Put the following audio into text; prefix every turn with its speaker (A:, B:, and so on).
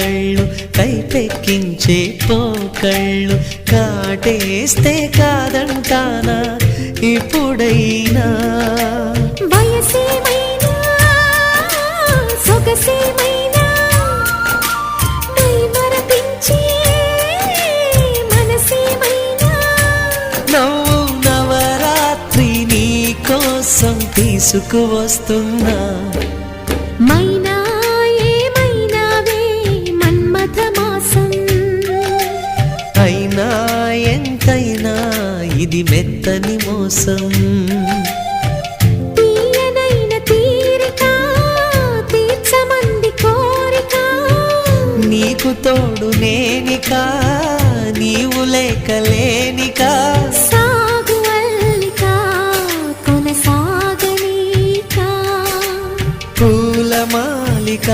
A: కళ్ళు కైపెక్కించే పోకళ్ళు కాటేస్తే కాదంటానా ఇప్పుడైనా
B: వయసేమైనా సొగసేమైనా మరపించే మనసేమైనా
A: నవ్వు నవరాత్రి నీ కోసం తీసుకువస్తున్నా
B: మైనా ఏమైనావే మన్మథ మాసం
A: అయినా ఎంతైనా ఇది మెత్తని మోసం
B: తీయనైన తీరిక తీర్చమంది కోరిక
A: నీకు తోడు నేనిక నీవు లేకలేనిక
B: సాగు అల్లిక కొనసాగనీక
A: పూల మాలిక